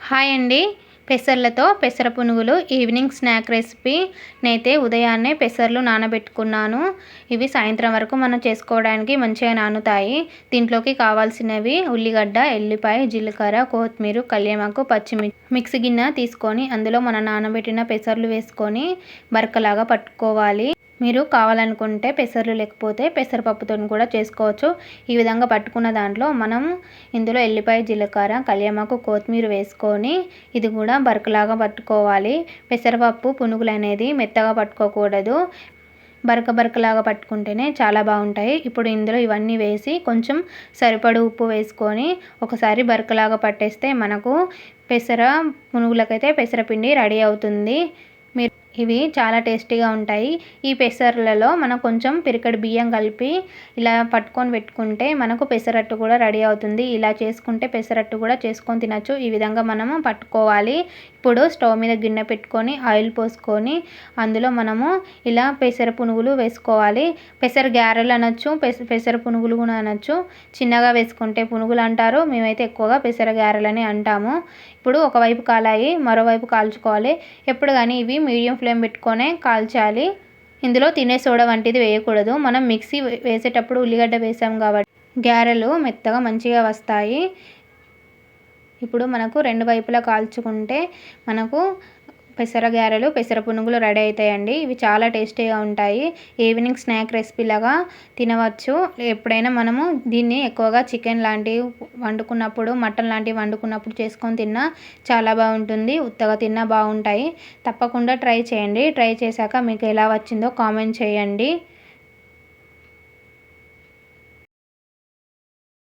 Hi అండి. పెసర్లతో పెసర పునుగులు ఈవినింగ్ స్నాక్ రెసిపీ. నేనైతే ఉదయాన్నే పెసర్లు నానబెట్టుకున్నాను. ఇవి సాయంత్రం వరకు మనం చేసుకోవడానికి మంచిగా నానుతాయి. దీంట్లోకి కావాల్సినవి ఉల్లిగడ్డ, ఎల్లిపాయ, జీలకర్ర, కొత్తిమీర, కల్యమాకు, పచ్చిమిర్చి. మిక్సీ గిన్నె తీసుకొని అందులో మనం నానబెట్టిన పెసర్లు వేసుకొని బరకలాగా పట్టుకోవాలి. మీరు కావాలనుకుంటే పెసర్లు లేకపోతే పెసరపప్పుతో కూడా చేసుకోవచ్చు. ఈ విధంగా పట్టుకున్న దాంట్లో మనం ఇందులో ఎల్లిపాయ, జీలకర్ర, కల్యమాకు, కొత్తిమీర వేసుకొని ఇది కూడా బరకలాగా పట్టుకోవాలి. పెసరపప్పు పునుగులు అనేది మెత్తగా పట్టుకోకూడదు, బరకలాగా పట్టుకుంటేనే చాలా బాగుంటాయి. ఇప్పుడు ఇందులో ఇవన్నీ వేసి కొంచెం సరిపడు ఉప్పు వేసుకొని ఒకసారి బరకలాగా పట్టేస్తే మనకు పెసర పునుగులకైతే పెసరపిండి రెడీ అవుతుంది. ఇవి చాలా టేస్టీగా ఉంటాయి. ఈ పెసర్లలో మనం కొంచెం పిరికెడు బియ్యం కలిపి ఇలా పట్టుకొని పెట్టుకుంటే మనకు పెసరట్టు కూడా రెడీ అవుతుంది. ఇలా చేసుకుంటే పెసరట్టు కూడా చేసుకొని తినచ్చు. ఈ విధంగా మనము పట్టుకోవాలి. ఇప్పుడు స్టవ్ మీద గిన్నె పెట్టుకొని ఆయిల్ పోసుకొని అందులో మనము ఇలా పెసర పునుగులు వేసుకోవాలి. పెసర గారెలు అనొచ్చు, పెసర పునుగులు కూడా అనొచ్చు. చిన్నగా వేసుకుంటే పునుగులు అంటారు, మేమైతే ఎక్కువగా పెసర గారెలని అంటాము. ఇప్పుడు ఒకవైపు కాలాయి, మరోవైపు కాల్చుకోవాలి. ఎప్పుడు కానీ ఇవి మీడియం ఫ్లేమ్ పెట్టుకొనే కాల్చాలి. ఇందులో తినే సోడా వంటిది వేయకూడదు. మనం మిక్సీ వేసేటప్పుడు ఉల్లిగడ్డ వేసాం కాబట్టి గారెలు మెత్తగా మంచిగా వస్తాయి. ఇప్పుడు మనకు రెండు వైపులా కాల్చుకుంటే మనకు పెసర గారెలు, పెసర పునుగులు రెడీ అవుతాయండి. ఇవి చాలా టేస్టీగా ఉంటాయి. ఈవినింగ్ స్నాక్ రెసిపీ లాగా తినవచ్చు. ఎప్పుడైనా మనము దీన్ని ఎక్కువగా చికెన్ లాంటివి వండుకున్నప్పుడు, మటన్ లాంటివి వండుకున్నప్పుడు చేసుకొని తిన్నా చాలా బాగుంటుంది. ఉత్తగా తిన్నా బాగుంటాయి. తప్పకుండా ట్రై చేయండి. ట్రై చేశాక మీకు ఎలా వచ్చిందో కామెంట్ చేయండి.